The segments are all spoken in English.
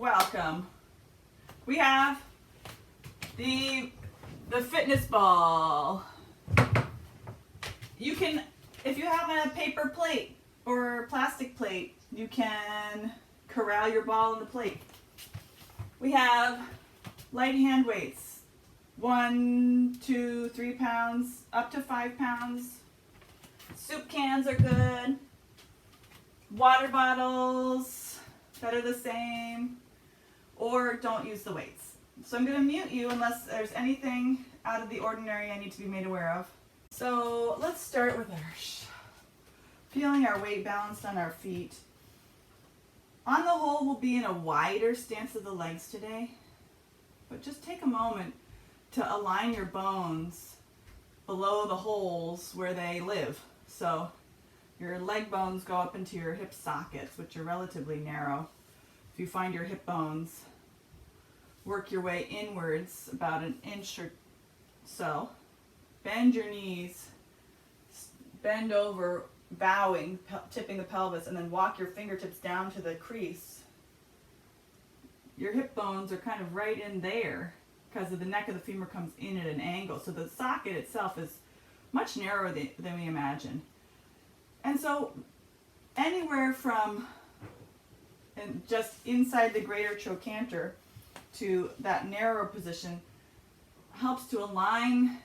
welcome. We have the fitness ball. You can, if you have a paper plate or plastic plate, you can corral your ball in the plate. We have light hand weights, 1, 2, 3 pounds, up to 5 pounds. Soup cans are good. Water bottles that are the same, or don't use the weights. So I'm going to mute you unless there's anything out of the ordinary I need to be made aware of. So let's start with feeling our weight balanced on our feet. On the whole, we'll be in a wider stance of the legs today, but just take a moment to align your bones below the holes where they live. So your leg bones go up into your hip sockets, which are relatively narrow. If you find your hip bones, work your way inwards about 1 inch or so. Bend your knees, bend over, bowing, tipping the pelvis, and then walk your fingertips down to the crease. Your hip bones are kind of right in there because the neck of the femur comes in at an angle. So the socket itself is much narrower than we imagine. And so anywhere from just inside the greater trochanter to that narrow position helps to align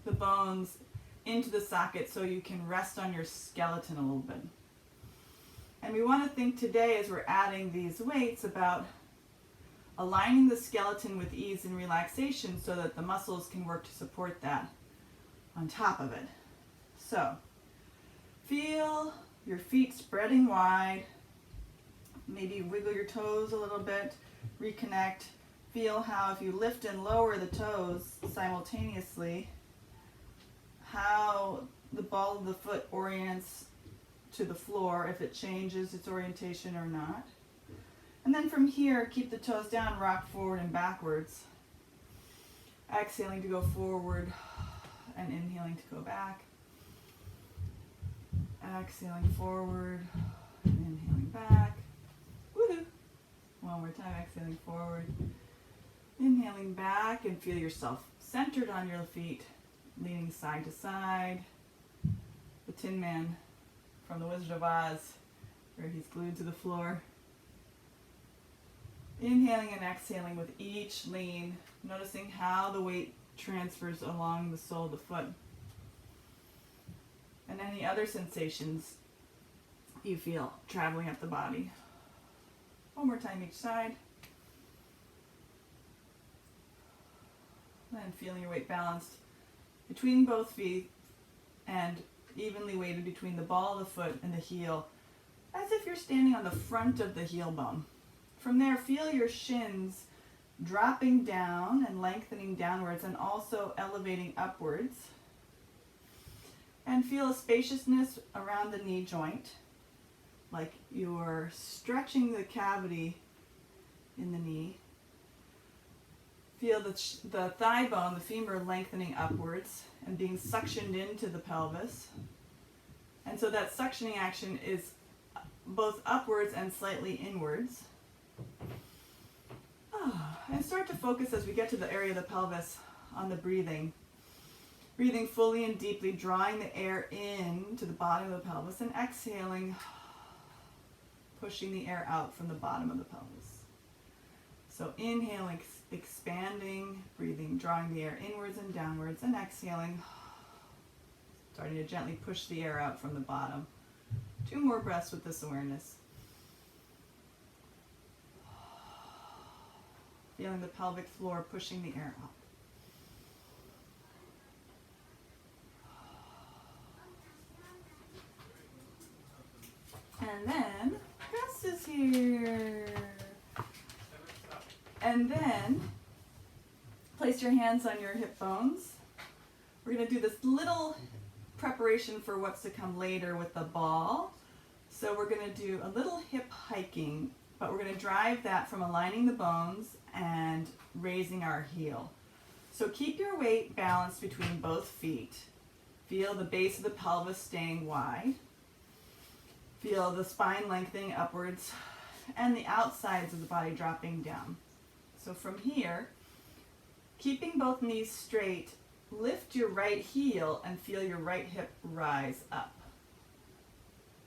the bones into the socket so you can rest on your skeleton a little bit. And we want to think today, as we're adding these weights, about aligning the skeleton with ease and relaxation so that the muscles can work to support that on top of it. So feel your feet spreading wide. Maybe wiggle your toes a little bit, reconnect. Feel how if you lift and lower the toes simultaneously, how the ball of the foot orients to the floor, if it changes its orientation or not. And then from here, keep the toes down, rock forward and backwards. Exhaling to go forward and inhaling to go back. Exhaling forward and inhaling back. Woohoo! One more time, exhaling forward. Inhaling back and feel yourself centered on your feet, leaning side to side. The Tin Man from the Wizard of Oz, where he's glued to the floor. Inhaling and exhaling with each lean, noticing how the weight transfers along the sole of the foot. And any other sensations you feel traveling up the body. One more time each side. And feeling your weight balanced between both feet and evenly weighted between the ball of the foot and the heel, as if you're standing on the front of the heel bone. From there, feel your shins dropping down and lengthening downwards and also elevating upwards. And feel a spaciousness around the knee joint, like you're stretching the cavity in the knee. Feel the thigh bone, the femur, lengthening upwards and being suctioned into the pelvis. And so that suctioning action is both upwards and slightly inwards. And start to focus as we get to the area of the pelvis on the breathing. Breathing fully and deeply, drawing the air in to the bottom of the pelvis and exhaling, pushing the air out from the bottom of the pelvis. So inhaling, expanding, breathing, drawing the air inwards and downwards, and exhaling, starting to gently push the air out from the bottom. 2 more breaths with this awareness. Feeling the pelvic floor pushing the air out. And then, Gus is here. And then, place your hands on your hip bones. We're going to do this little preparation for what's to come later with the ball. So we're going to do a little hip hiking, but we're going to drive that from aligning the bones and raising our heel. So keep your weight balanced between both feet. Feel the base of the pelvis staying wide. Feel the spine lengthening upwards and the outsides of the body dropping down. So from here, keeping both knees straight, lift your right heel and feel your right hip rise up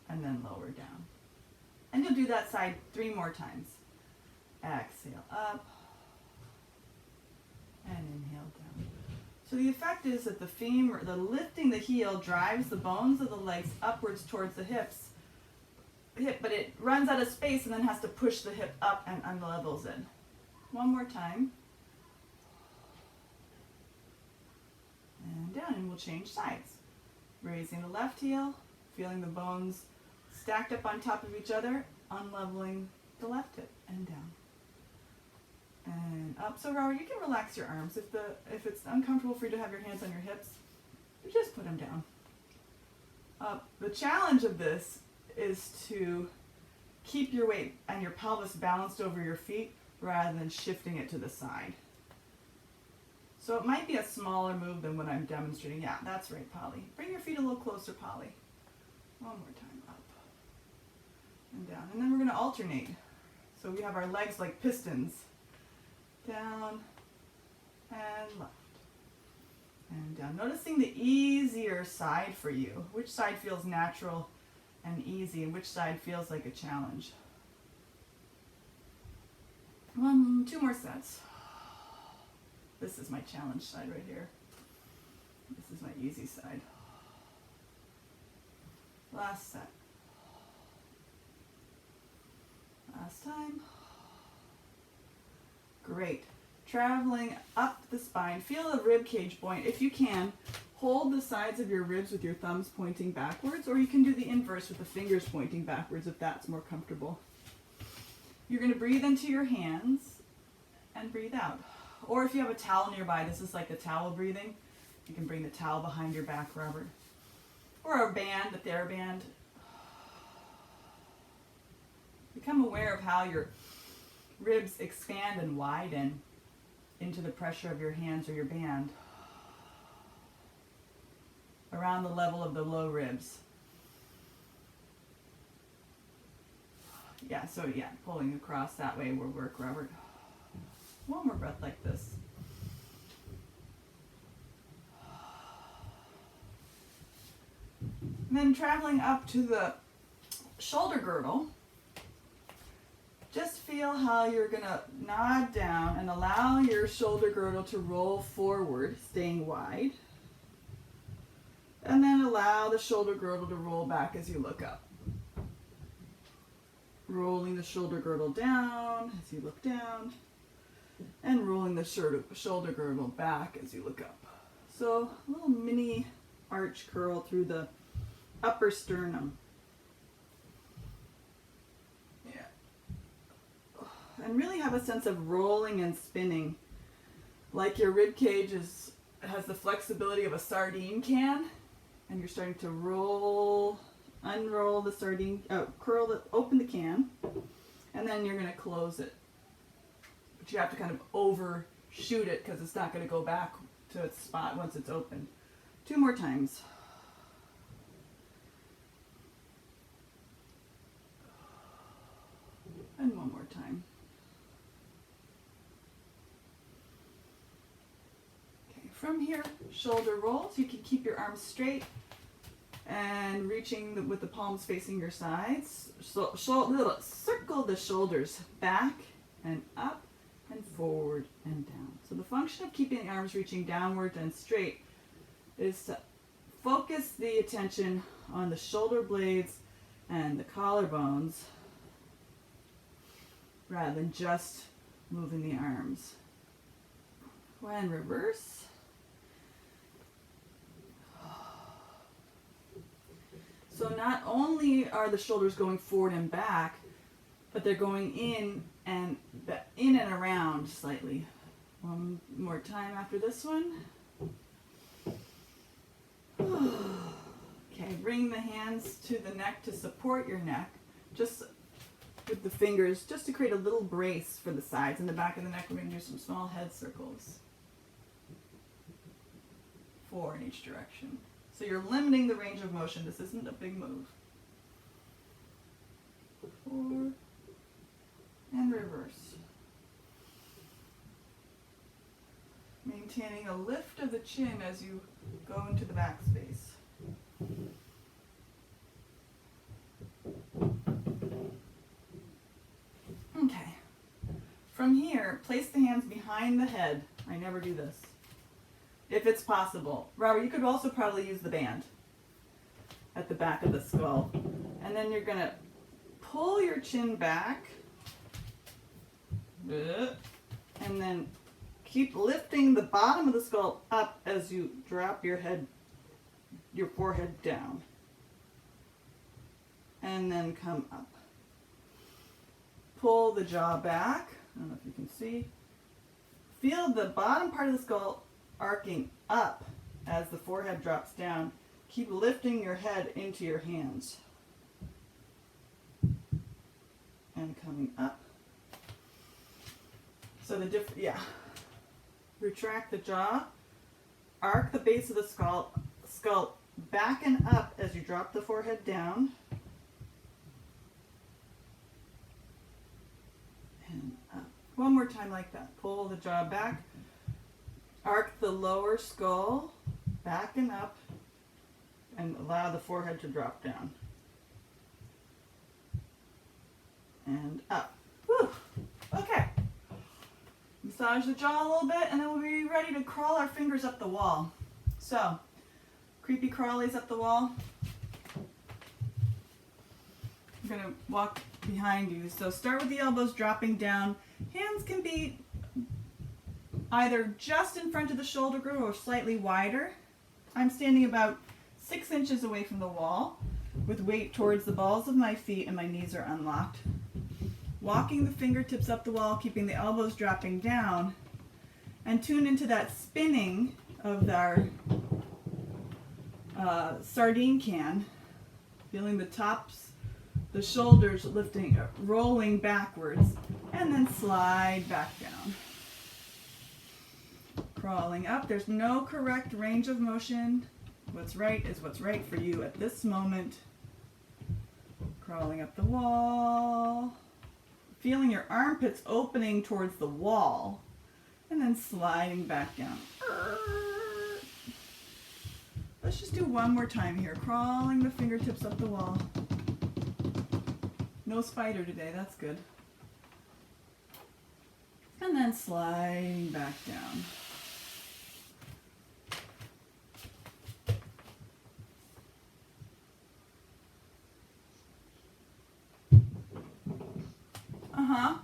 and then lower down. And you'll do that side 3 more times. Exhale up and inhale down. So the effect is that the femur, the lifting the heel drives the bones of the legs upwards towards the hip, but it runs out of space and then has to push the hip up and unlevels it. One more time. And down, and we'll change sides. Raising the left heel, feeling the bones stacked up on top of each other, unleveling the left hip, and down. And up. So Robert, you can relax your arms. If it's uncomfortable for you to have your hands on your hips, you just put them down. The challenge of this is to keep your weight and your pelvis balanced over your feet rather than shifting it to the side. So it might be a smaller move than what I'm demonstrating. Yeah, that's right, Polly. Bring your feet a little closer, Polly. One more time, up and down. And then we're going to alternate. So we have our legs like pistons. Down and left and down. Noticing the easier side for you. Which side feels natural and easy and which side feels like a challenge. 2 more sets. This is my challenge side right here. This is my easy side. Last set. Last time. Great. Traveling up the spine. Feel the rib cage point. If you can, hold the sides of your ribs with your thumbs pointing backwards, or you can do the inverse with the fingers pointing backwards if that's more comfortable. You're going to breathe into your hands and breathe out. Or if you have a towel nearby, this is like the towel breathing. You can bring the towel behind your back, Robert. Or a band, a TheraBand. Become aware of how your ribs expand and widen into the pressure of your hands or your band around the level of the low ribs. Yeah, so yeah, pulling across that way will work, Robert. One more breath like this. And then traveling up to the shoulder girdle, just feel how you're going to nod down and allow your shoulder girdle to roll forward, staying wide. And then allow the shoulder girdle to roll back as you look up. Rolling the shoulder girdle down as you look down. And rolling the shoulder girdle back as you look up. So a little mini arch curl through the upper sternum. Yeah. And really have a sense of rolling and spinning. Like your rib cage has the flexibility of a sardine can. And you're starting to roll, unroll the sardine, open the can. And then you're going to close it. But you have to kind of overshoot it because it's not going to go back to its spot once it's open. 2 more times. And 1 more time. Okay, from here, shoulder rolls. You can keep your arms straight and reaching with the palms facing your sides. So, circle the shoulders back and up and forward and down. So the function of keeping the arms reaching downward and straight is to focus the attention on the shoulder blades and the collarbones rather than just moving the arms. When reverse. So not only are the shoulders going forward and back, but they're going in and around slightly. 1 more time after this one. Okay, bring the hands to the neck to support your neck. Just with the fingers, just to create a little brace for the sides. In the back of the neck, we're going to do some small head circles. 4 in each direction. So you're limiting the range of motion. This isn't a big move. 4 and reverse. Maintaining a lift of the chin as you go into the back space. Okay. From here, place the hands behind the head. I never do this. If it's possible. Robert, you could also probably use the band at the back of the skull. And then you're going to pull your chin back. And then keep lifting the bottom of the skull up as you drop your head, your forehead down. And then come up. Pull the jaw back. I don't know if you can see. Feel the bottom part of the skull arcing up as the forehead drops down. Keep lifting your head into your hands. And coming up. So retract the jaw, arc the base of the skull back and up as you drop the forehead down. And up. One more time like that. Pull the jaw back, arc the lower skull back and up, and allow the forehead to drop down. And up. Whew. Okay. Massage the jaw a little bit, and then we'll be ready to crawl our fingers up the wall. So, creepy crawlies up the wall. I'm going to walk behind you. So start with the elbows dropping down. Hands can be either just in front of the shoulder girdle or slightly wider. I'm standing about 6 inches away from the wall with weight towards the balls of my feet, and my knees are unlocked. Walking the fingertips up the wall, keeping the elbows dropping down, and tune into that spinning of our sardine can, feeling the tops, the shoulders lifting, rolling backwards, and then slide back down. Crawling up. There's no correct range of motion. What's right is what's right for you at this moment. Crawling up the wall. Feeling your armpits opening towards the wall, and then sliding back down. Let's just do one more time here. Crawling the fingertips up the wall. No spider today, that's good. And then sliding back down. Uh-huh.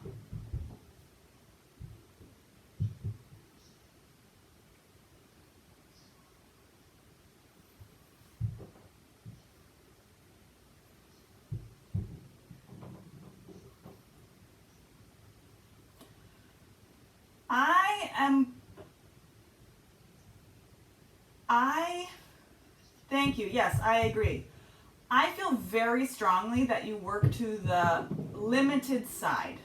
Thank you. Yes, I agree. I feel very strongly that you work to the limited side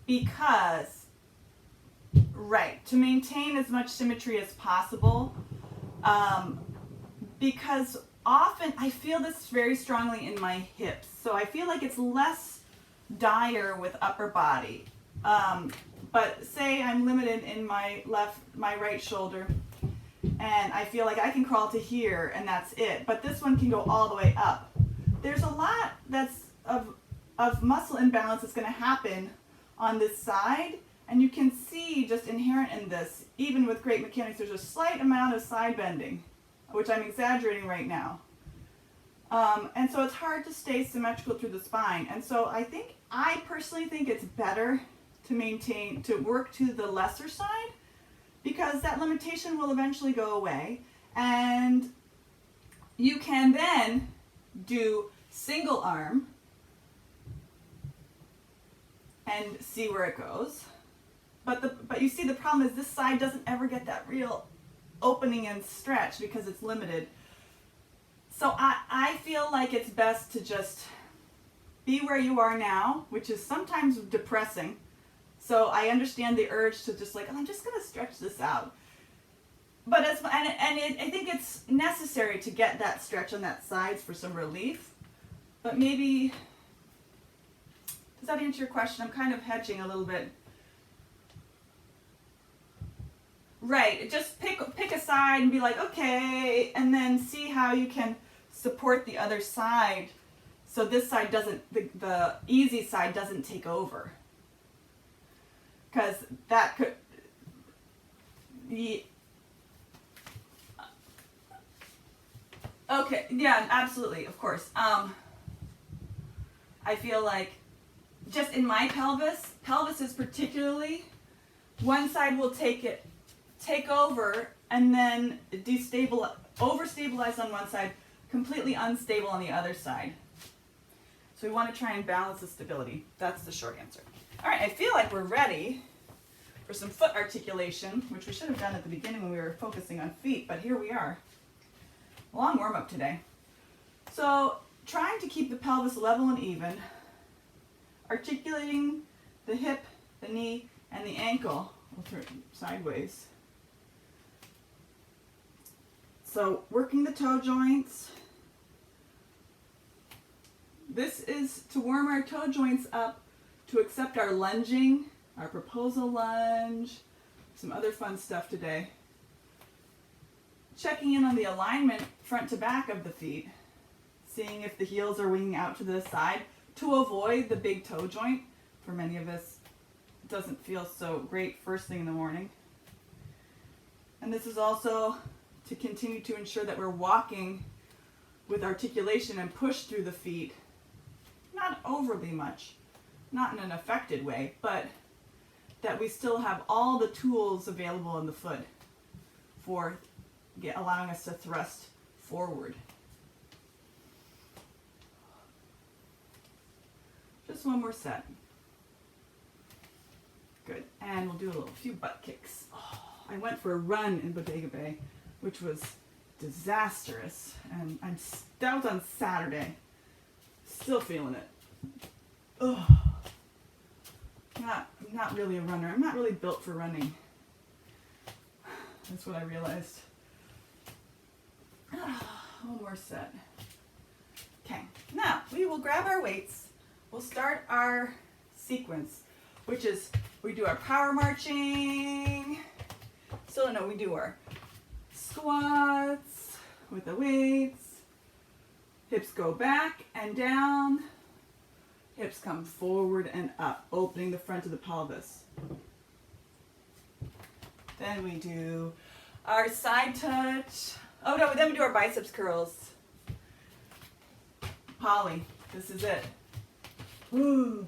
because, right, to maintain as much symmetry as possible, because often I feel this very strongly in my hips. So I feel like it's less dire with upper body. But say I'm limited in my right shoulder, and I feel like I can crawl to here and that's it. But this one can go all the way up. There's a lot that's of muscle imbalance that's going to happen on this side, and you can see just inherent in this, even with great mechanics, there's a slight amount of side bending, which I'm exaggerating right now. And so it's hard to stay symmetrical through the spine. And so I personally think it's better to work to the lesser side, because that limitation will eventually go away, and you can then do single arm and see where it goes. But you see, the problem is this side doesn't ever get that real opening and stretch because it's limited. So I feel like it's best to just be where you are now, which is sometimes depressing. So I understand the urge to just I'm just going to stretch this out. But I think it's necessary to get that stretch on that side for some relief. But maybe Does that answer your question? I'm kind of hedging a little bit. Right, just pick a side and be like, okay, and then see how you can support the other side so this side doesn't, the easy side doesn't take over. Because that could, okay, yeah, absolutely, of course. I feel like just in my pelvis is particularly, one side will take over and then overstabilize on one side, completely unstable on the other side. So we want to try and balance the stability. That's the short answer. All right, I feel like we're ready for some foot articulation, which we should have done at the beginning when we were focusing on feet, but here we are. Long warm-up today. So trying to keep the pelvis level and even, articulating the hip, the knee, and the ankle. We'll turn sideways. So working the toe joints. This is to warm our toe joints up to accept our lunging, our proposal lunge, some other fun stuff today. Checking in on the alignment front to back of the feet, seeing if the heels are winging out to the side to avoid the big toe joint. For many of us, it doesn't feel so great first thing in the morning. And this is also to continue to ensure that we're walking with articulation and push through the feet. Not overly much, not in an affected way, but that we still have all the tools available in the foot for allowing us to thrust forward. Just one more set. Good. And we'll do a few butt kicks. Oh, I went for a run in Bodega Bay, which was disastrous. And that was on Saturday. Still feeling it. Ugh. I'm not really a runner. I'm not really built for running. That's what I realized. One more set. Okay, now we will grab our weights. We'll start our sequence, which is we do our power marching. Still no, we do our squats with the weights. Hips go back and down. Hips come forward and up, opening the front of the pelvis. Then we do our side touch. Oh no, then we do our biceps curls. Polly, this is it. Woo.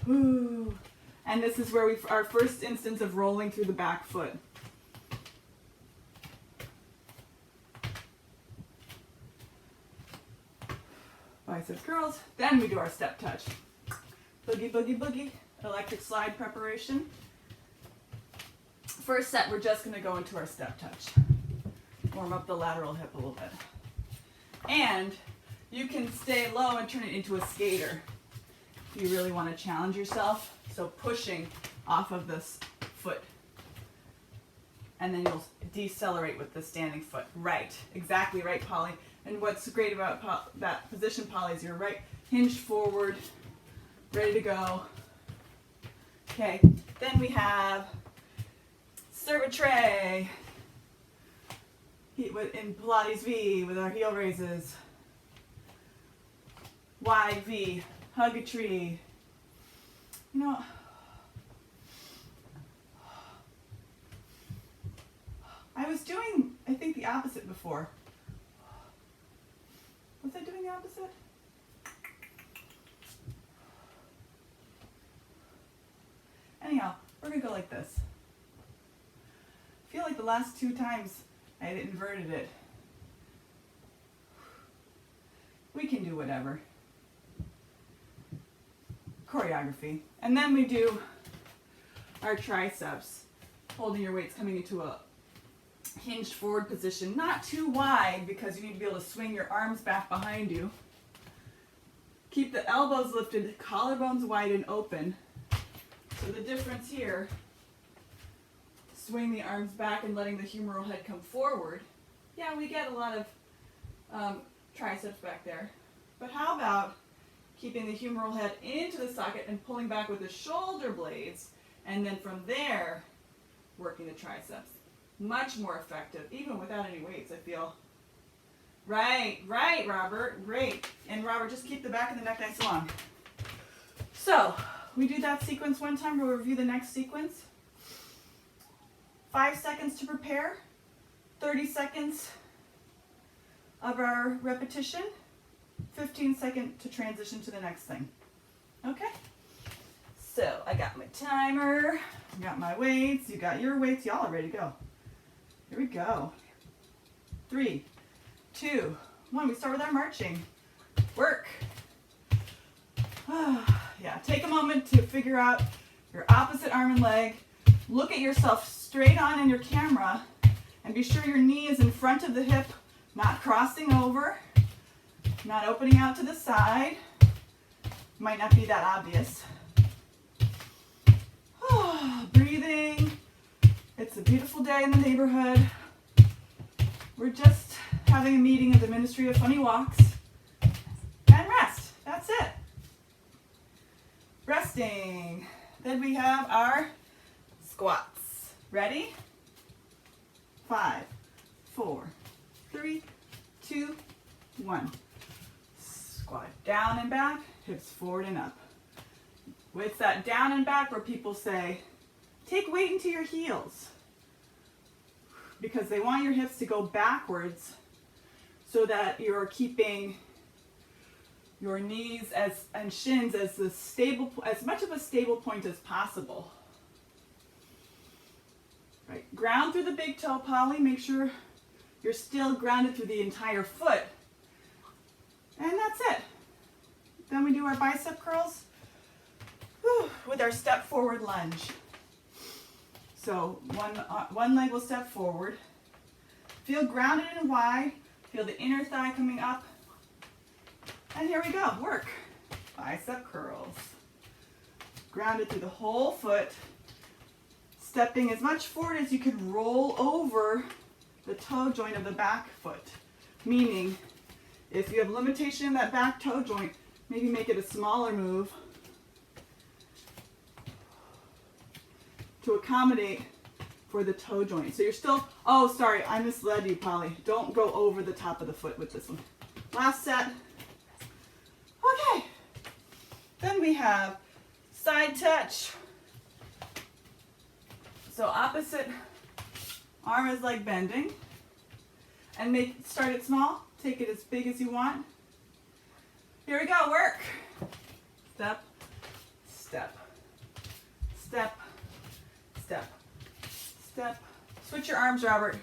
Woo. And this is where our first instance of rolling through the back foot. Biceps curls. Then we do our step touch. Boogie, boogie, boogie. Electric slide preparation. First set, we're just going to go into our step touch. Warm up the lateral hip a little bit. And you can stay low and turn it into a skater if you really want to challenge yourself. So pushing off of this foot. And then you'll decelerate with the standing foot. Right. Exactly right, Polly. And what's great about that position, Polly, is you're right, hinged forward, ready to go. Okay. Then we have Cervitre in Pilates V with our heel raises. Wide V, hug a tree. You know, I was doing, I think, the opposite before. Was I doing the opposite? Anyhow, we're going to go like this. I feel like the last two times I had inverted it. We can do whatever. Choreography. And then we do our triceps, holding your weights coming into a hinged forward position, not too wide because you need to be able to swing your arms back behind you. Keep the elbows lifted, collarbones wide and open. So the difference here, swing the arms back and letting the humeral head come forward. Yeah, we get a lot of triceps back there. But how about keeping the humeral head into the socket and pulling back with the shoulder blades, and then from there, working the triceps. Much more effective, even without any weights, I feel. Right, Robert, great. And Robert, just keep the back of the neck nice and long. So, we do that sequence one time, we'll review the next sequence. 5 seconds to prepare, 30 seconds of our repetition, 15 seconds to transition to the next thing. Okay? So, I got my timer, I got my weights, you got your weights, y'all are ready to go. Here we go. 3, 2, 1. We start with our marching. Work. Yeah, take a moment to figure out your opposite arm and leg. Look at yourself straight on in your camera and be sure your knee is in front of the hip, not crossing over, not opening out to the side. Might not be that obvious. Breathing. It's a beautiful day in the neighborhood. We're just having a meeting of the Ministry of Funny Walks. And rest. That's it. Resting. Then we have our squats. Ready? 5, 4, 3, 2, 1. Squat down and back, hips forward and up. It's that down and back where people say, take weight into your heels. Because they want your hips to go backwards so that you're keeping your knees and shins as much of a stable point as possible. Right. Ground through the big toe, Polly. Make sure you're still grounded through the entire foot. And that's it. Then we do our bicep curls with our step forward lunge. So one leg will step forward. Feel grounded and wide. Feel the inner thigh coming up. And here we go. Work. Bicep curls. Grounded through the whole foot. Stepping as much forward as you can roll over the toe joint of the back foot. Meaning, if you have limitation in that back toe joint, maybe make it a smaller move to accommodate for the toe joint. So you're still, oh, sorry, I misled you, Polly. Don't go over the top of the foot with this one. Last set. Okay. Then we have side touch. So opposite arm is like bending. And start it small. Take it as big as you want. Here we go, work. Step, step, step, step, step. Switch your arms, Robert.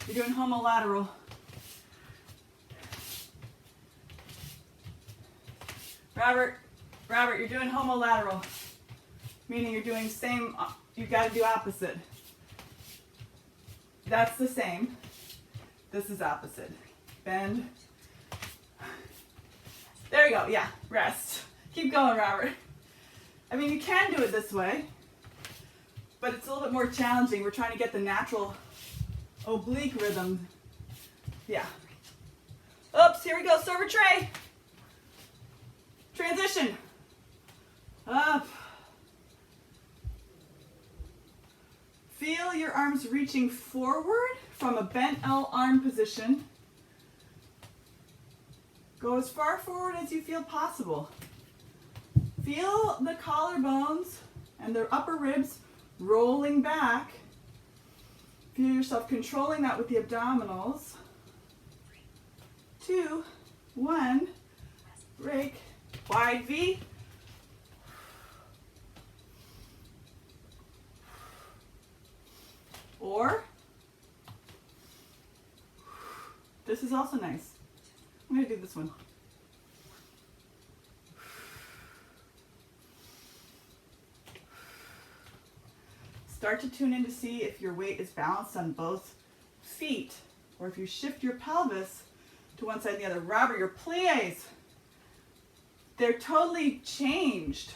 You're doing homolateral. Robert, you're doing homolateral. Meaning you're doing same, you gotta do opposite. That's the same. This is opposite. Bend. There you go, yeah, rest. Keep going, Robert. I mean, you can do it this way, but it's a little bit more challenging. We're trying to get the natural oblique rhythm. Yeah. Oops, here we go, server tray. Transition. Up. Feel your arms reaching forward from a bent L arm position. Go as far forward as you feel possible. Feel the collarbones and the upper ribs rolling back. Feel yourself controlling that with the abdominals. 2, 1, break, wide V. Or, this is also nice. I'm going to do this one. Start to tune in to see if your weight is balanced on both feet, or if you shift your pelvis to one side and the other. Robert, your plies, they're totally changed.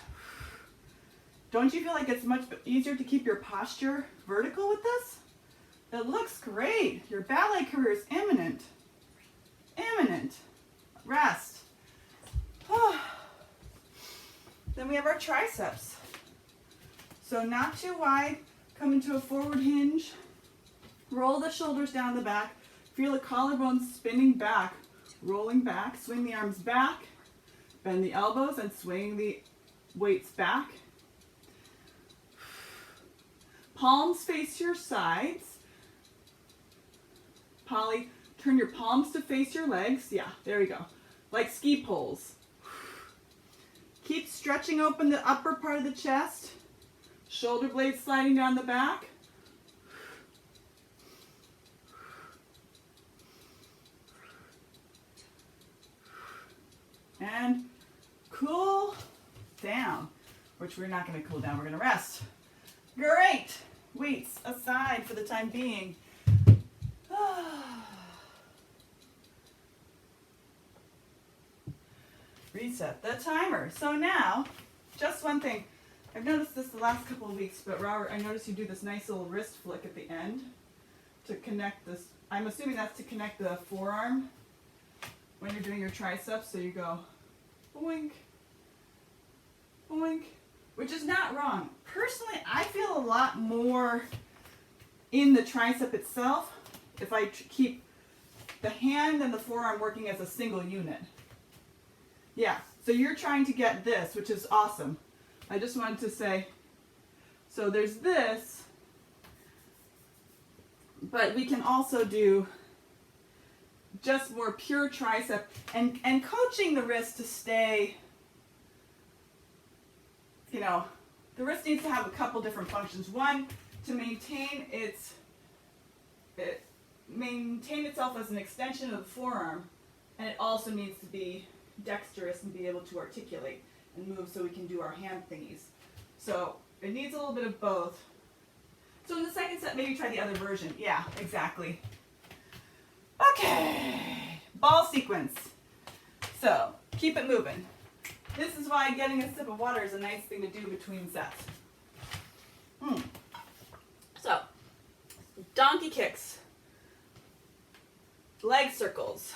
Don't you feel like it's much easier to keep your posture vertical with this? It looks great. Your ballet career is imminent. Imminent. Rest. Then we have our triceps. So not too wide, come into a forward hinge, roll the shoulders down the back, feel the collarbone spinning back, rolling back, swing the arms back, bend the elbows and swing the weights back. Palms face your sides. Polly, turn your palms to face your legs. Yeah, there we go. Like ski poles. Keep stretching open the upper part of the chest. Shoulder blades sliding down the back. And cool down, which we're not going to cool down, we're going to rest. Great. Weights aside for the time being. Reset the timer. So now, just one thing. I've noticed this the last couple of weeks, but Robert, I noticed you do this nice little wrist flick at the end to connect this. I'm assuming that's to connect the forearm when you're doing your triceps. So you go boink, boink, which is not wrong. Personally, I feel a lot more in the tricep itself if I keep the hand and the forearm working as a single unit. Yeah, so you're trying to get this, which is awesome. I just wanted to say, so there's this, but we can also do just more pure tricep and coaching the wrist to stay, you know, the wrist needs to have a couple different functions. One, to maintain itself as an extension of the forearm, and it also needs to be dexterous and be able to articulate and move so we can do our hand thingies. So it needs a little bit of both. So in the second set, maybe try the other version. Yeah, exactly. Okay, ball sequence. So keep it moving. This is why getting a sip of water is a nice thing to do between sets. So, donkey kicks, leg circles,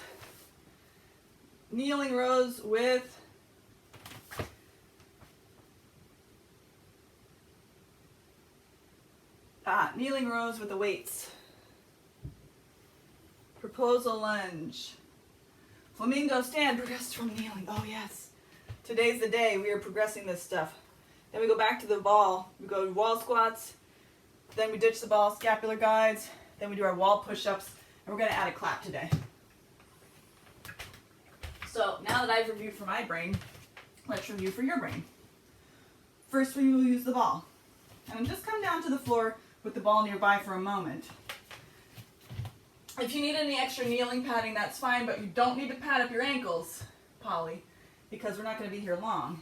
kneeling rows with kneeling rows with the weights, proposal lunge, flamingo stand, progress from kneeling. Oh yes, today's the day we are progressing this stuff. Then we go back to the ball. We go to wall squats, then we ditch the ball, scapular guides, then we do our wall push-ups, and we're going to add a clap today. So now that I've reviewed for my brain, let's review for your brain. First we will use the ball. And just come down to the floor with the ball nearby for a moment. If you need any extra kneeling padding, that's fine, but you don't need to pad up your ankles, Polly, because we're not going to be here long.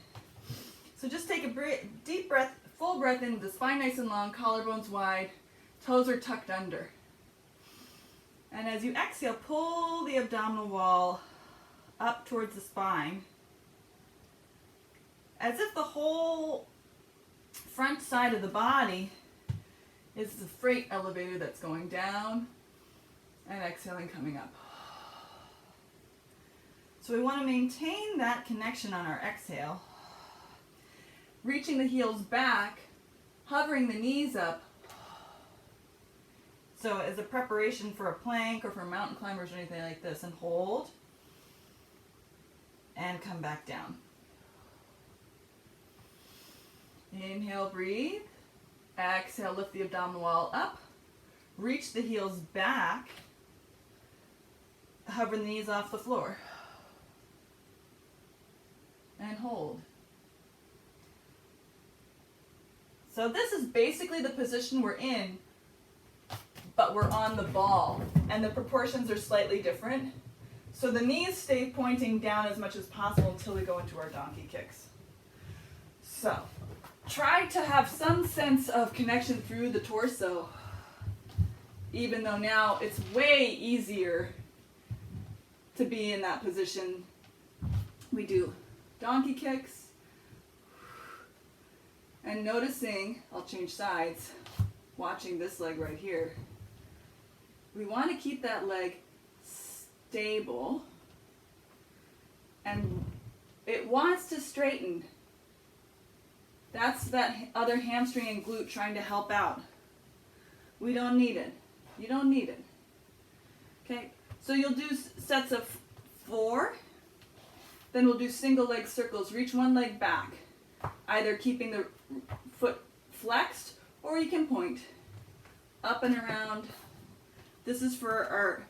So just take a deep breath, full breath in, the spine nice and long, collarbones wide, toes are tucked under. And as you exhale, pull the abdominal wall up towards the spine, as if the whole front side of the body is the freight elevator that's going down and exhaling, coming up. So we want to maintain that connection on our exhale, reaching the heels back, hovering the knees up. So as a preparation for a plank or for mountain climbers or anything like this, and hold and come back down. Inhale, breathe. Exhale, lift the abdominal wall up. Reach the heels back. Hover the knees off the floor. And hold. So this is basically the position we're in, but we're on the ball, and the proportions are slightly different. So the knees stay pointing down as much as possible until we go into our donkey kicks. So try to have some sense of connection through the torso, even though now it's way easier to be in that position. We do donkey kicks, and noticing, I'll change sides, watching this leg right here. We want to keep that leg stable, and it wants to straighten. That's that other hamstring and glute trying to help out. We don't need it. You don't need it. Okay, so you'll do sets of 4. Then we'll do single leg circles. Reach one leg back, either keeping the foot flexed, or you can point up and around. This is for our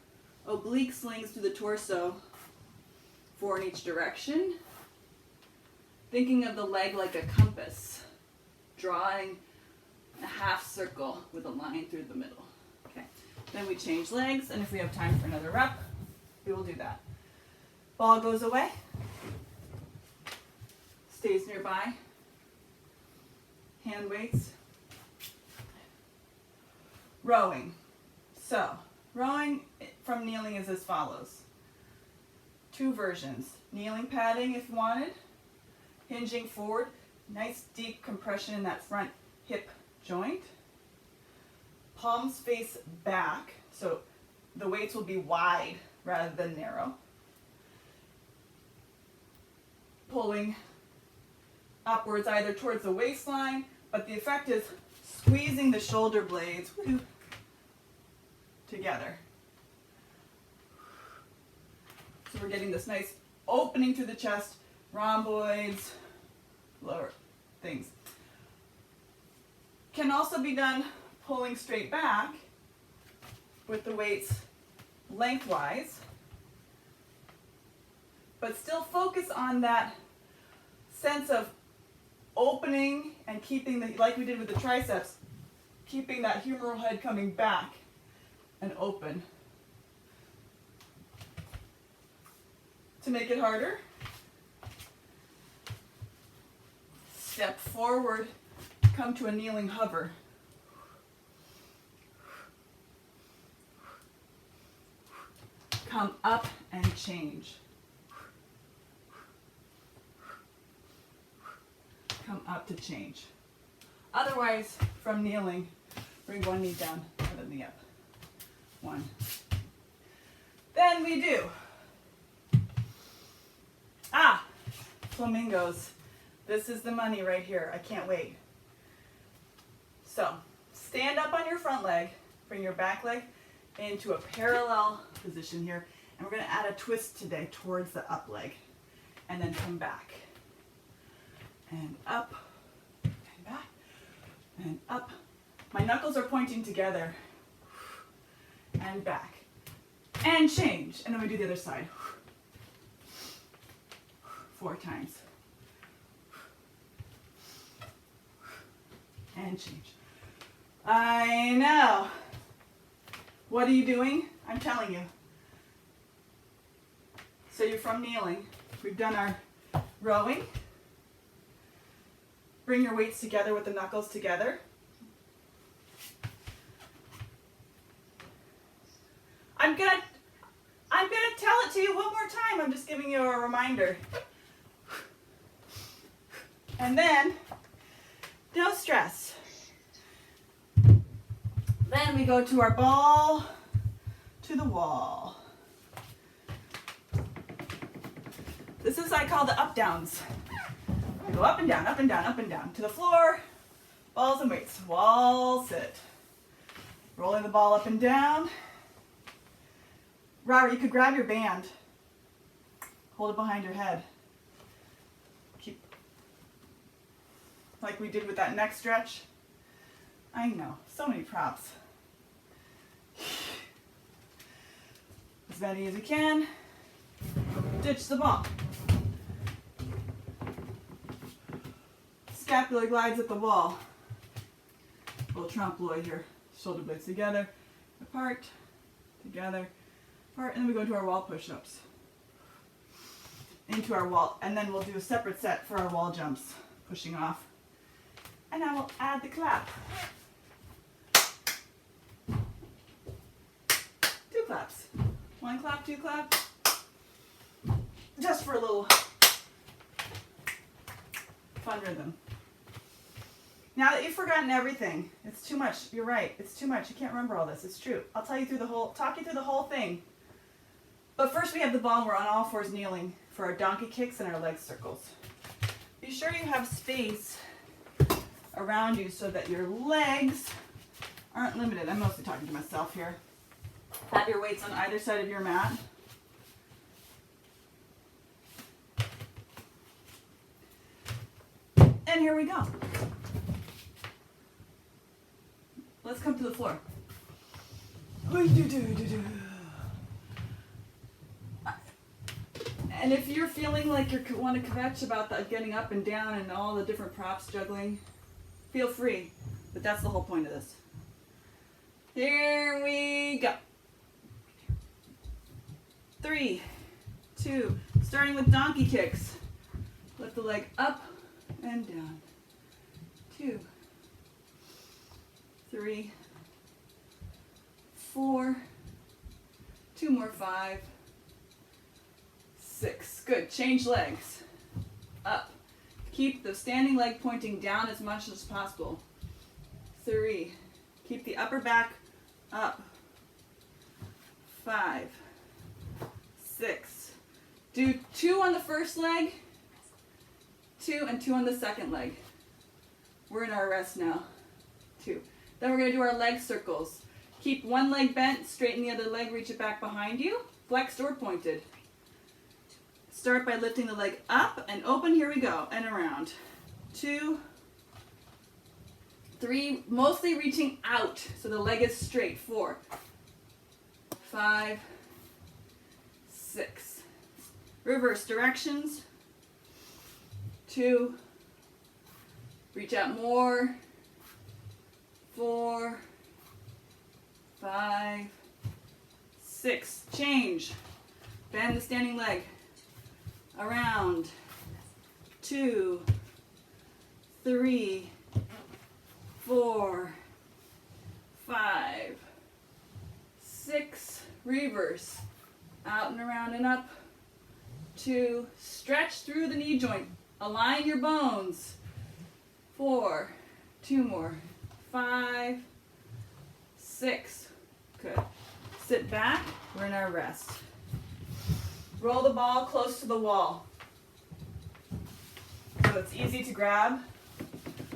oblique slings through the torso, 4 in each direction. Thinking of the leg like a compass, drawing a half circle with a line through the middle. Okay, then we change legs, and if we have time for another rep, we will do that. Ball goes away, stays nearby, hand weights. Rowing. So, rowing from kneeling is as follows. 2 versions. Kneeling padding if wanted, hinging forward, nice deep compression in that front hip joint. Palms face back, so the weights will be wide rather than narrow. Pulling upwards either towards the waistline, but the effect is squeezing the shoulder blades together. So we're getting this nice opening through the chest, rhomboids, lower things. Can also be done pulling straight back with the weights lengthwise, but still focus on that sense of opening and keeping the, like we did with the triceps, keeping that humeral head coming back and open. To make it harder, step forward, come to a kneeling hover. Come up and change. Come up to change. Otherwise, from kneeling, bring one knee down, other knee up. 1. Then we do flamingos. This is the money right here. I can't wait. So, stand up on your front leg, bring your back leg into a parallel position here, and we're going to add a twist today towards the up leg, and then come back. And up, and back, and up. My knuckles are pointing together, and back, and change. And then we do the other side. 4 times. And change. I know. What are you doing? I'm telling you. So you're from kneeling. We've done our rowing. Bring your weights together with the knuckles together. I'm gonna tell it to you one more time. I'm just giving you a reminder. And then, no stress. Then we go to our ball to the wall. This is I call the up downs. We go up and down, up and down, up and down to the floor. Balls and weights. Wall sit. Rolling the ball up and down. Robert, you could grab your band. Hold it behind your head. Keep, like we did with that neck stretch. I know, so many props. As many as you can. Ditch the ball. Scapular glides at the wall. Little trompe l'oeil here. Shoulder blades together, apart, together, apart, and then we go into our wall push-ups. Into our wall, and then we'll do a separate set for our wall jumps, pushing off. And I will add the clap. 2 claps. 1 clap, 2 claps. Just for a little fun rhythm. Now that you've forgotten everything, it's too much. You're right. It's too much. You can't remember all this. It's true. I'll talk you through the whole thing. But first we have the ball and we're on all fours kneeling for our donkey kicks and our leg circles. Be sure you have space around you so that your legs aren't limited. I'm mostly talking to myself here. Have your weights on either side of your mat. And here we go. Let's come to the floor. And if you're feeling like you want to kvetch about the getting up and down and all the different props juggling, feel free. But that's the whole point of this. Here we go. 3, 2, starting with donkey kicks. Lift the leg up and down. 2, 3, 4, 2 more, 5, 6. Good. Change legs. Up. Keep the standing leg pointing down as much as possible. 3. Keep the upper back up. 5, 6. Do 2 on the first leg, 2 and 2 on the second leg. We're in our rest now. 2. Then we're going to do our leg circles. Keep one leg bent, straighten the other leg, reach it back behind you, flexed or pointed. Start by lifting the leg up and open. Here we go. And around. 2, 3, mostly reaching out so the leg is straight. 4, 5, 6. Reverse directions. 2, reach out more. 4, 5, 6. Change. Bend the standing leg. Around. 2, 3, 4, 5, 6. Reverse. Out and around and up. 2. Stretch through the knee joint. Align your bones. 4. 2 more. 5, 6. Good. Sit back. We're in our rest. Roll the ball close to the wall. So it's easy to grab.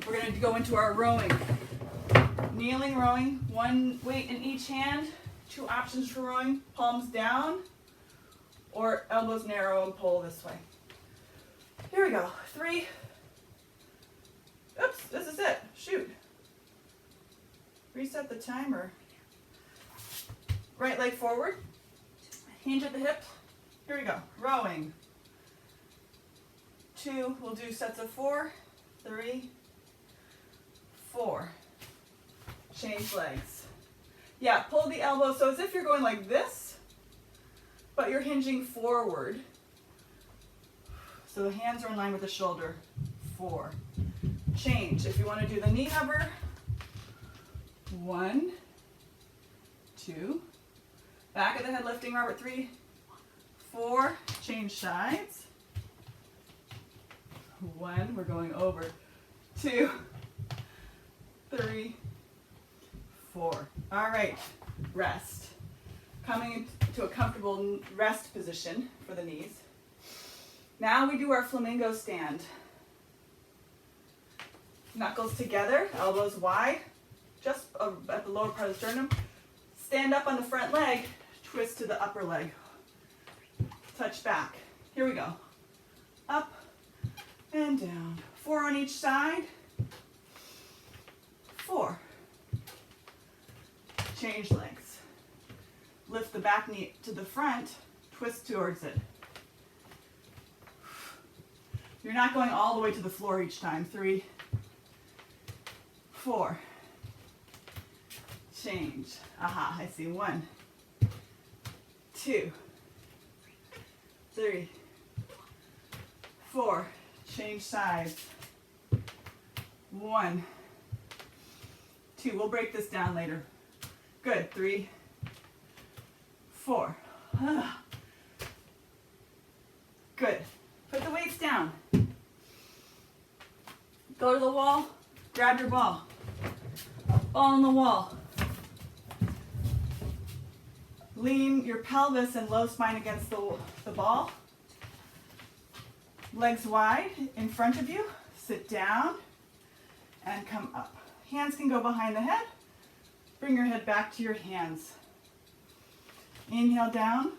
We're going to go into our rowing. Kneeling rowing. 1 weight in each hand. 2 options for rowing. Palms down or elbows narrow and pull this way. Here we go. 3. Oops, this is it. Shoot. Reset the timer. Right leg forward. Hinge at the hip. Here we go. Rowing. 2. We'll do sets of 4. 3, 4. Change legs. Yeah, pull the elbows. So as if you're going like this, but you're hinging forward. So the hands are in line with the shoulder. 4. Change. If you want to do the knee hover. 1, 2. Back of the head lifting, Robert. 3, 4. Change sides. 1. We're going over. 2, 3, 4. All right. Rest. Coming into a comfortable rest position for the knees. Now we do our Flamingo Stand. Knuckles together, elbows wide, just at the lower part of the sternum. Stand up on the front leg, twist to the upper leg. Touch back. Here we go. Up and down. 4 on each side. 4. Change legs. Lift the back knee to the front, twist towards it. You're not going all the way to the floor each time. 3, 4. Change. Aha, I see. 1, 2, 3, 4. Change sides. 1, 2. We'll break this down later. Good. 3, 4. Good. Put the weights down. Go to the wall. Grab your ball. Ball on the wall. Lean your pelvis and low spine against the ball. Legs wide in front of you. Sit down and come up. Hands can go behind the head. Bring your head back to your hands. Inhale down,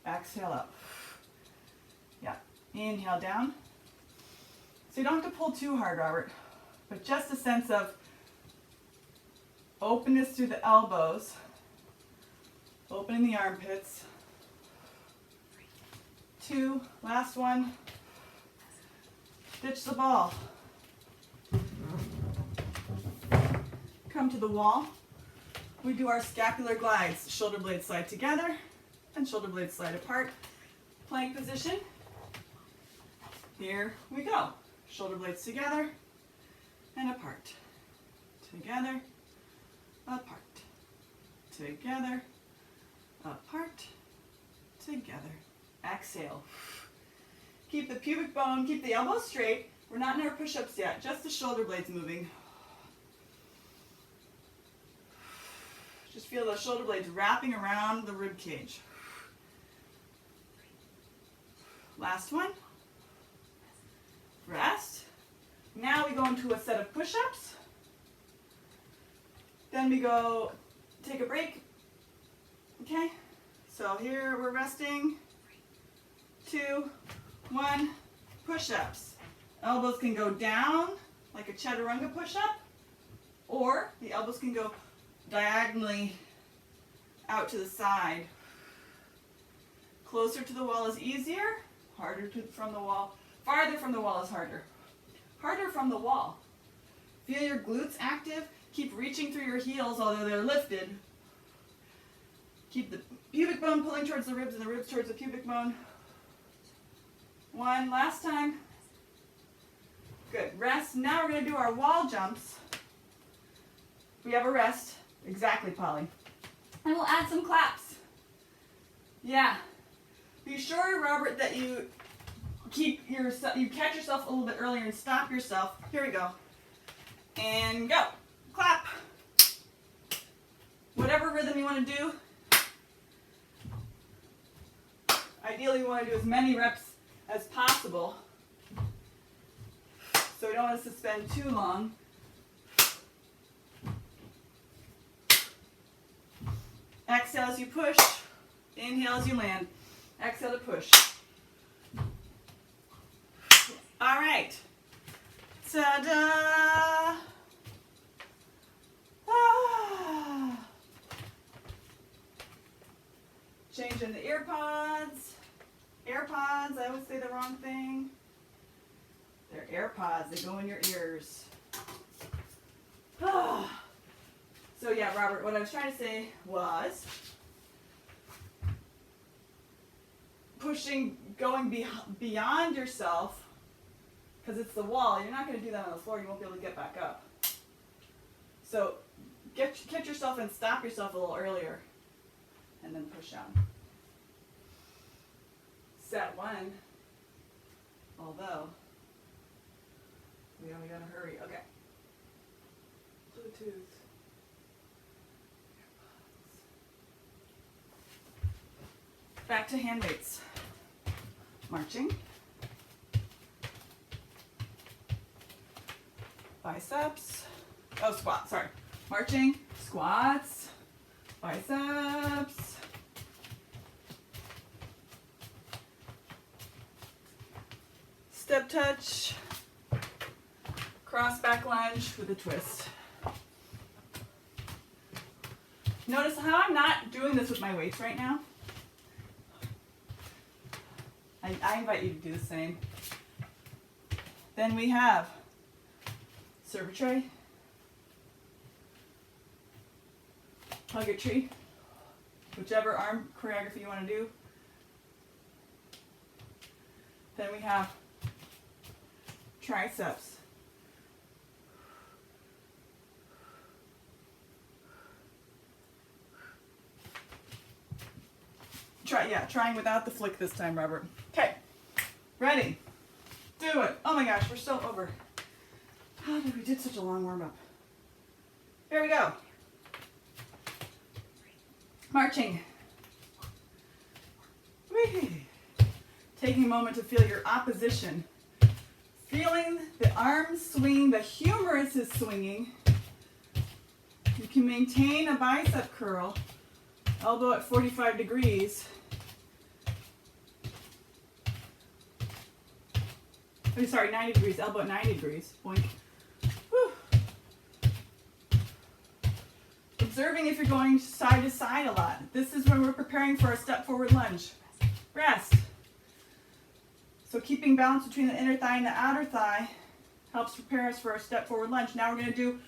exhale up. Yeah, inhale down. So you don't have to pull too hard, Robert, but just a sense of openness through the elbows, opening the armpits. 2, last one. Ditch the ball. Come to the wall. We do our scapular glides. Shoulder blades slide together and shoulder blades slide apart. Plank position. Here we go. Shoulder blades together and apart. Together, apart. Together, apart, together. Exhale. Keep the pubic bone, keep the elbows straight. We're not in our push-ups yet, just the shoulder blades moving. Just feel those shoulder blades wrapping around the rib cage. Last one. Rest. Now we go into a set of push-ups. Then we go take a break. Okay, so here we're resting. 2, 1, push-ups. Elbows can go down like a chaturanga push-up, or the elbows can go diagonally out to the side. Closer to the wall is easier, from the wall. Farther from the wall is harder. Harder from the wall. Feel your glutes active. Keep reaching through your heels, although they're lifted. Keep the pubic bone pulling towards the ribs and the ribs towards the pubic bone. 1, last time. Good, rest. Now we're going to do our wall jumps. We have a rest. Exactly, Polly. And we'll add some claps. Yeah. Be sure, Robert, that you catch yourself a little bit earlier and stop yourself. Here we go. And go. Clap. Whatever rhythm you want to do. Ideally, we want to do as many reps as possible. So we don't want to suspend too long. Exhale as you push. Inhale as you land. Exhale to push. All right. Ta-da! Ah. Changing the ear pods. AirPods, I always say the wrong thing. They're AirPods, they go in your ears. Ah. So yeah, Robert, what I was trying to say was pushing, going beyond yourself, because it's the wall. You're not going to do that on the floor. You won't be able to get back up. So catch yourself and stop yourself a little earlier, and then push down. Set 1, although we gotta hurry. Okay. Bluetooth. Back to hand weights. Marching. Biceps. Oh, squat, sorry. Marching, squats, biceps. Step touch, cross back lunge with a twist. Notice how I'm not doing this with my weights right now. I invite you to do the same. Then we have cervitree, purgatory, whichever arm choreography you want to do. Then we have triceps. Trying without the flick this time, Robert. Okay, ready? Do it. Oh my gosh, we're so over. How did we did such a long warm-up? Here we go. Marching. Whee! Taking a moment to feel your opposition. Feeling the arms swinging, the humerus is swinging. You can maintain a bicep curl, elbow at 45 degrees. I'm sorry, 90 degrees, elbow at 90 degrees. Boink. Whew. Observing if you're going side to side a lot. This is when we're preparing for a step forward lunge. Rest. So keeping balance between the inner thigh and the outer thigh helps prepare us for our step forward lunge. Now we're going to do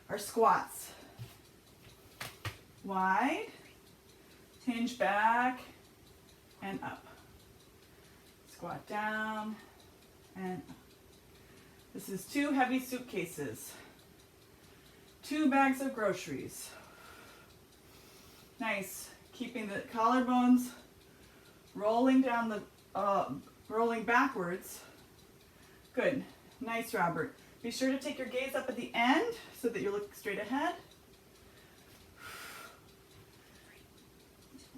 our squats. Wide, hinge back, and up. Squat down, and up. This is 2 heavy suitcases. 2 bags of groceries. Nice. Keeping the collarbones rolling down the, rolling backwards. Good. Nice, Robert. Be sure to take your gaze up at the end so that you look straight ahead.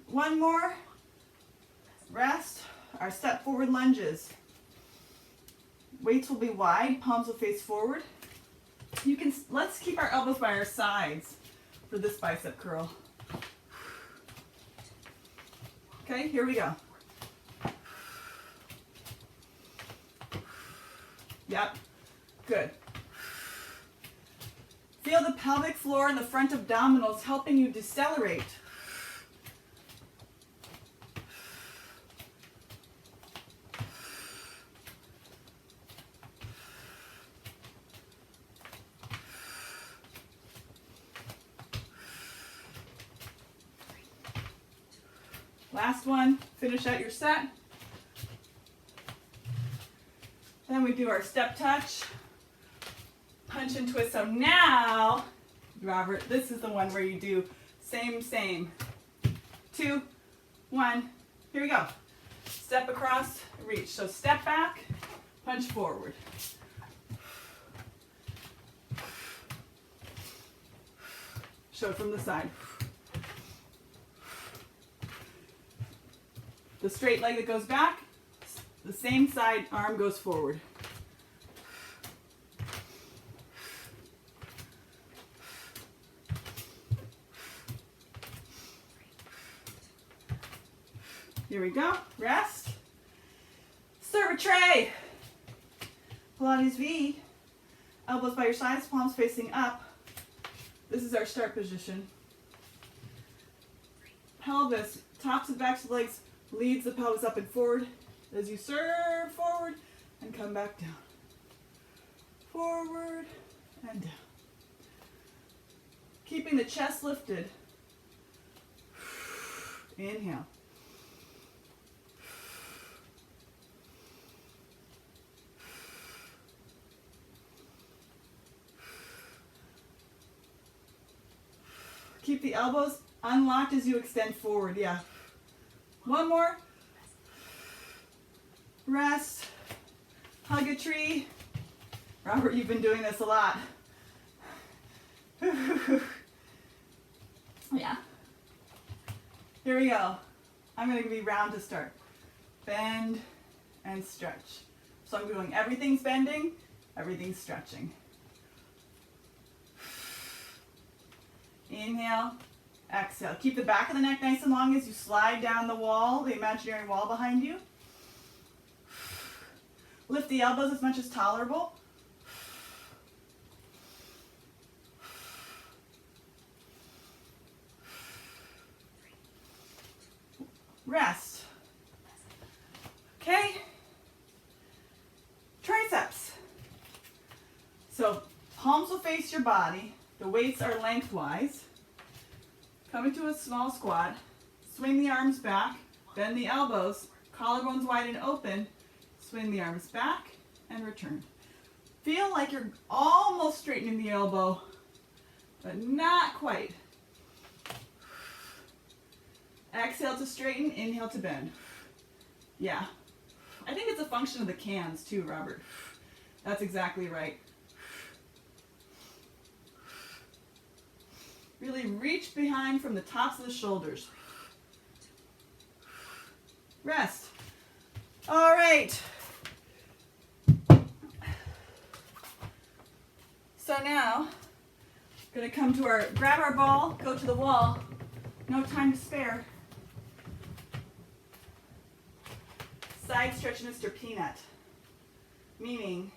One more. Rest. Our step forward lunges. Weights will be wide, palms will face forward. Let's keep our elbows by our sides for this bicep curl. Okay, here we go. Yep, good. Feel the pelvic floor and the front abdominals helping you decelerate. Last one, finish out your set. Then we do our step touch, punch and twist. So now, Robert, this is the one where you do same. 2, 1, here we go. Step across, reach. So step back, punch forward. Show it from the side. The straight leg that goes back, the same side arm goes forward. Here we go. Rest. Serve a tray. Pilates V. Elbows by your sides, palms facing up. This is our start position. Pelvis, tops and backs of legs leads the pelvis up and forward as you serve forward and come back down. Forward and down. Keeping the chest lifted. Inhale. Keep the elbows unlocked as you extend forward. Yeah. One more. Rest. Hug a tree. Robert, you've been doing this a lot. Yeah. Here we go. I'm going to be round to start. Bend and stretch. So I'm doing everything's bending, everything's stretching. Inhale. Exhale. Keep the back of the neck nice and long as you slide down the wall, the imaginary wall behind you. Lift the elbows as much as tolerable. Rest. Okay. Triceps. So palms will face your body. The weights are lengthwise. Come into a small squat. Swing the arms back. Bend the elbows. Collarbones wide and open. Swing the arms back and return. Feel like you're almost straightening the elbow, but not quite. Exhale to straighten, inhale to bend. Yeah. I think it's a function of the cans too, Robert. That's exactly right. Really reach behind from the tops of the shoulders. Rest. All right. So now, gonna come to our, grab our ball, go to the wall. No time to spare. Side stretch Mr. Peanut. Meaning,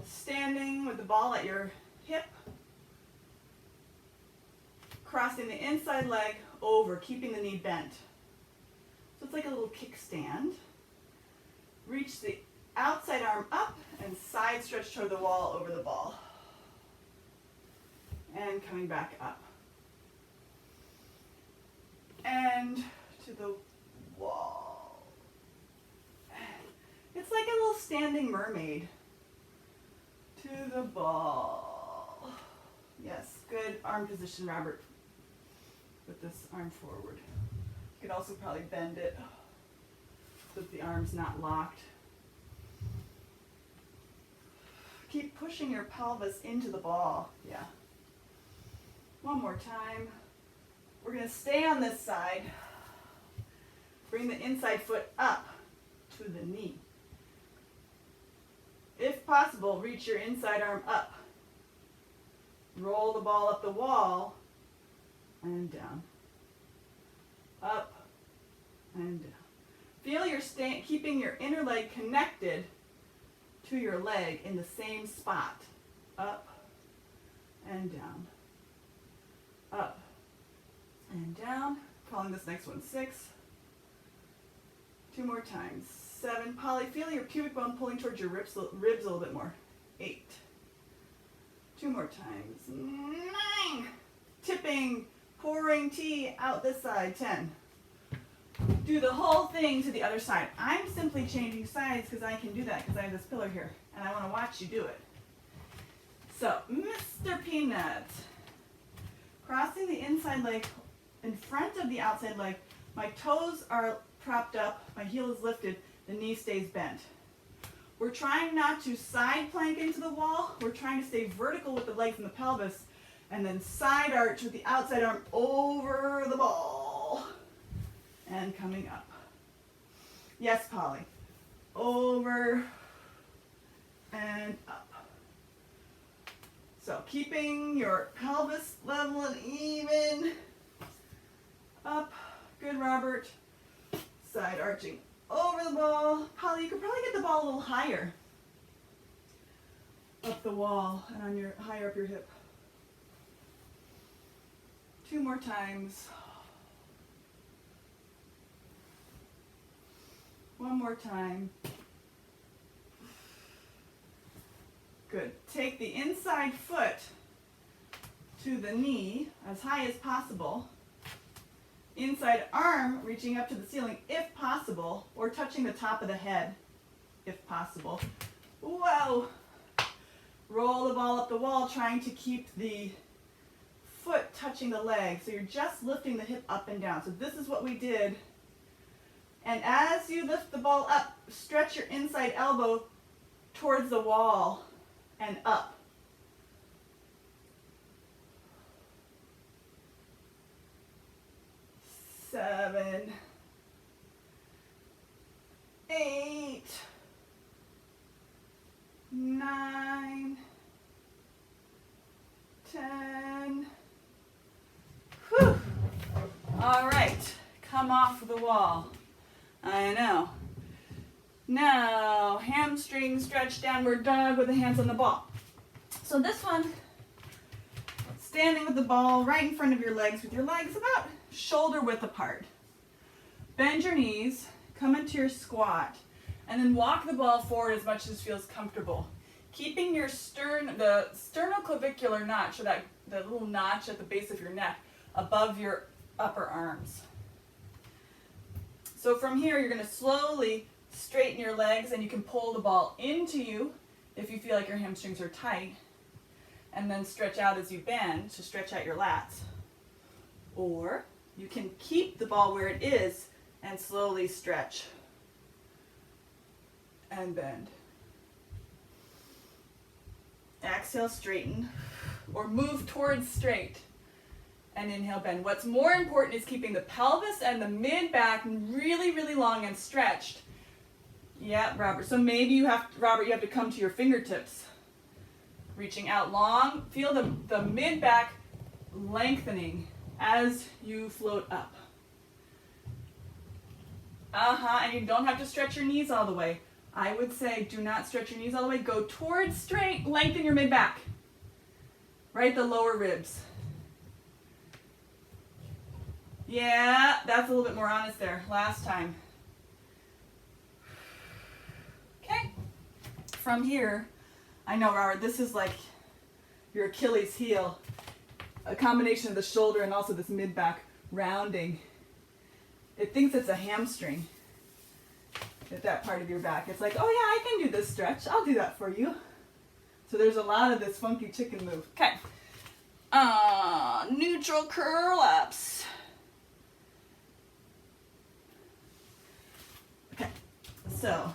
standing with the ball at your hip, crossing the inside leg over, keeping the knee bent. So it's like a little kickstand. Reach the outside arm up and side stretch toward the wall over the ball. And coming back up. And to the wall. It's like a little standing mermaid. To the ball. Yes, good arm position, Robert. Put this arm forward. You could also probably bend it so that the arm's not locked. Keep pushing your pelvis into the ball. Yeah. One more time. We're going to stay on this side. Bring the inside foot up to the knee. If possible, reach your inside arm up. Roll the ball up the wall and down. Up and down. Feel your keeping your inner leg connected to your leg in the same spot. Up and down. Up and down. Calling this next one 6. 2 more times. 7. Polly, feel your pubic bone pulling towards your ribs a little bit more. 8. 2 more times. 9. Tipping, pouring tea out this side. 10. Do the whole thing to the other side. I'm simply changing sides because I can do that because I have this pillar here and I want to watch you do it. So, Mr. Peanut. Crossing the inside leg in front of the outside leg. My toes are propped up, my heel is lifted, the knee stays bent. We're trying not to side plank into the wall. We're trying to stay vertical with the legs and the pelvis and then side arch with the outside arm over the ball and coming up. Yes, Polly. Over and up. So keeping your pelvis level and even. Up. Good, Robert. Side arching over the ball. Polly, you could probably get the ball a little higher. Up the wall and on your higher up your hip. 2 more times. 1 more time. Good. Take the inside foot to the knee as high as possible. Inside arm reaching up to the ceiling if possible, or touching the top of the head if possible. Whoa! Roll the ball up the wall, trying to keep the foot touching the leg. So you're just lifting the hip up and down. So this is what we did. And as you lift the ball up, stretch your inside elbow towards the wall and up. 7, 8, 9, 10. Whew. All right, come off the wall. I know. Now, hamstring stretch, downward dog with the hands on the ball. So this one, standing with the ball right in front of your legs with your legs about shoulder width apart. Bend your knees, come into your squat, and then walk the ball forward as much as feels comfortable. Keeping your the sternoclavicular notch, or that little notch at the base of your neck, above your upper arms. So from here, you're going to slowly straighten your legs, and you can pull the ball into you if you feel like your hamstrings are tight, and then stretch out as you bend to stretch out your lats. Or you can keep the ball where it is and slowly stretch and bend. Exhale, straighten, or move towards straight. And inhale, bend. What's more important is keeping the pelvis and the mid-back really, really long and stretched. Yeah, Robert. So maybe you have to come to your fingertips Reaching out long. Feel the mid-back lengthening as you float up. And you don't have to stretch your knees all the way. I would say do not stretch your knees all the way. Go towards straight, lengthen your mid-back. Right, the lower ribs. Yeah, that's a little bit more honest there. Last time. Okay. From here, I know, Robert, this is like your Achilles heel. A combination of the shoulder and also this mid-back rounding. It thinks it's a hamstring at that part of your back. It's like, oh yeah, I can do this stretch. I'll do that for you. So there's a lot of this funky chicken move. Okay. Neutral curl ups. Okay. So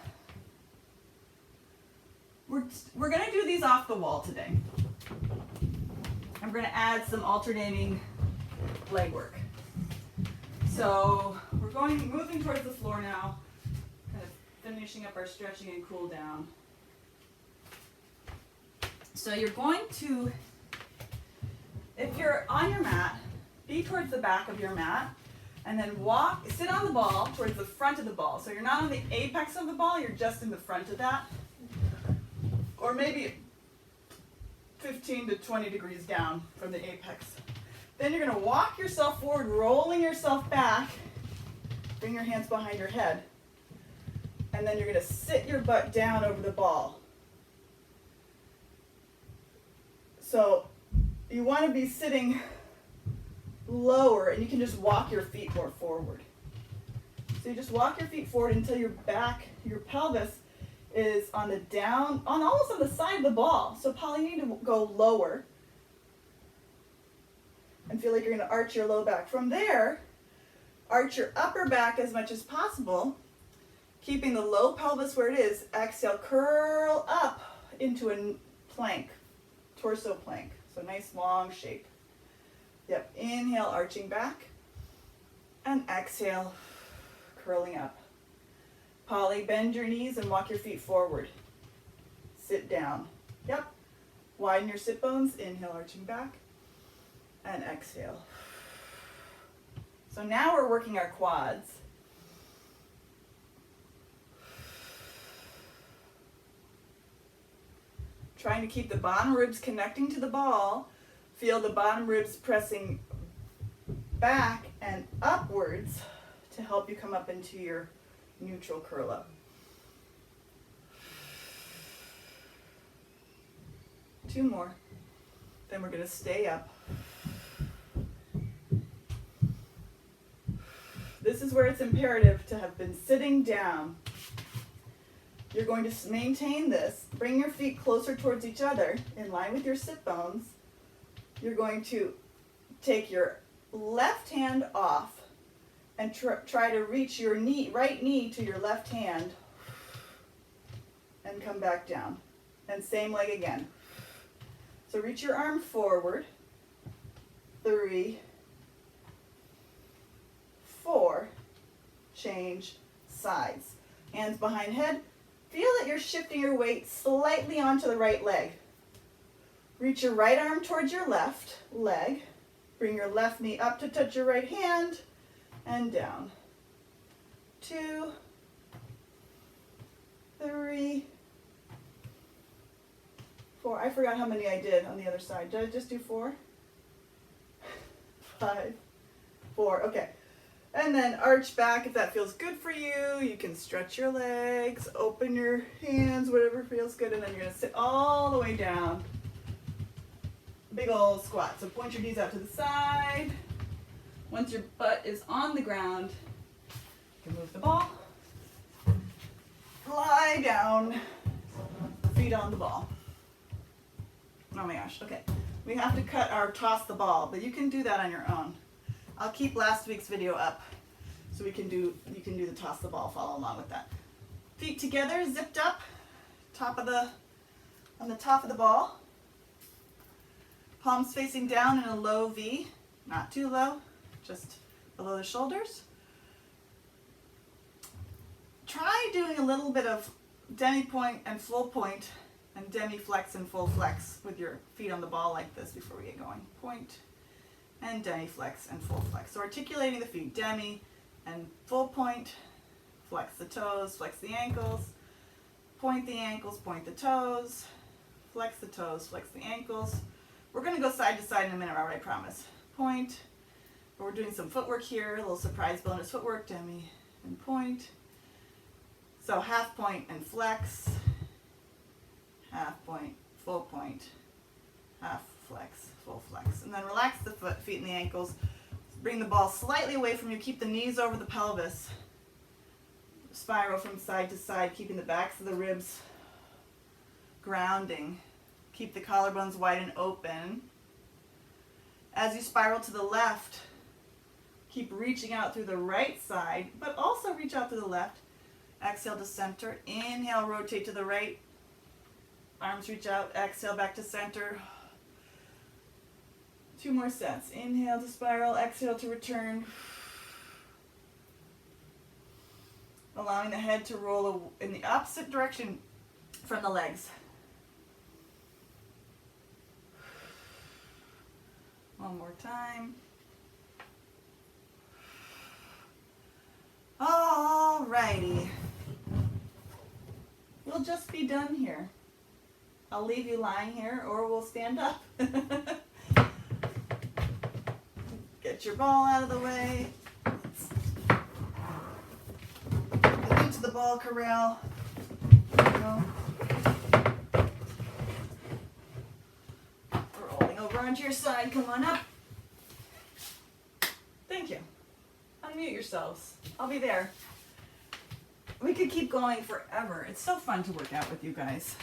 we're going to do these off the wall today. I'm going to add some alternating leg work. So we're moving towards the floor now, kind of finishing up our stretching and cool down. So you're going to, if you're on your mat, be towards the back of your mat, and then sit on the ball towards the front of the ball. So you're not on the apex of the ball, you're just in the front of that. Or maybe 15 to 20 degrees down from the apex. Then you're going to walk yourself forward, rolling yourself back. Bring your hands behind your head. And then you're going to sit your butt down over the ball. So you want to be sitting lower, and you can just walk your feet more forward. So you just walk your feet forward until your back, your pelvis is almost on the side of the ball. So Polly, you need to go lower and feel like you're going to arch your low back. From there, arch your upper back as much as possible, keeping the low pelvis where it is. Exhale, curl up into a plank, torso plank. So nice long shape. Yep, inhale, arching back, and exhale, curling up. Polly, bend your knees and walk your feet forward. Sit down. Yep. Widen your sit bones. Inhale, arching back. And exhale. So now we're working our quads. Trying to keep the bottom ribs connecting to the ball. Feel the bottom ribs pressing back and upwards to help you come up into your neutral curl up. 2 more. Then we're going to stay up. This is where it's imperative to have been sitting down. You're going to maintain this. Bring your feet closer towards each other in line with your sit bones. You're going to take your left hand off and try to reach your right knee to your left hand and come back down. And same leg again. So reach your arm forward. 3, 4, change sides. Hands behind head. Feel that you're shifting your weight slightly onto the right leg. Reach your right arm towards your left leg. Bring your left knee up to touch your right hand. And down. 2, 3, 4. I forgot how many I did on the other side. Did I just do 4? 5, 4. Okay. And then arch back if that feels good for you. You can stretch your legs, open your hands, whatever feels good. And then you're going to sit all the way down. Big old squat. So point your knees out to the side. Once your butt is on the ground, you can move the ball. Lie down. Feet on the ball. Oh my gosh, okay. We have to cut our toss the ball, but you can do that on your own. I'll keep last week's video up so you can do the toss the ball, follow along with that. Feet together, zipped up, on the top of the ball. Palms facing down in a low V, not too low, just below the shoulders. Try doing a little bit of demi-point and full point and demi-flex and full flex with your feet on the ball like this before we get going. Point and demi-flex and full flex. So articulating the feet, demi and full point, flex the toes, flex the ankles, point the ankles, point the toes, flex the toes, flex the ankles. We're going to go side to side in a minute, Robert, I promise. Point. We're doing some footwork here, a little surprise bonus footwork, demi and point. So half point and flex, half point, full point, half flex, full flex. And then relax the feet and the ankles. Bring the ball slightly away from you. Keep the knees over the pelvis. Spiral from side to side, keeping the backs of the ribs grounding. Keep the collarbones wide and open. As you spiral to the left, keep reaching out through the right side, but also reach out to the left. Exhale to center. Inhale, rotate to the right. Arms reach out. Exhale, back to center. 2 more sets. Inhale to spiral. Exhale to return. Allowing the head to roll in the opposite direction from the legs. One more time. Alrighty. We'll just be done here. I'll leave you lying here or we'll stand up. Get your ball out of the way. Get into the ball corral. There you go. Rolling over onto your side. Come on up. Thank you. Unmute yourselves. I'll be there. We could keep going forever. It's so fun to work out with you guys.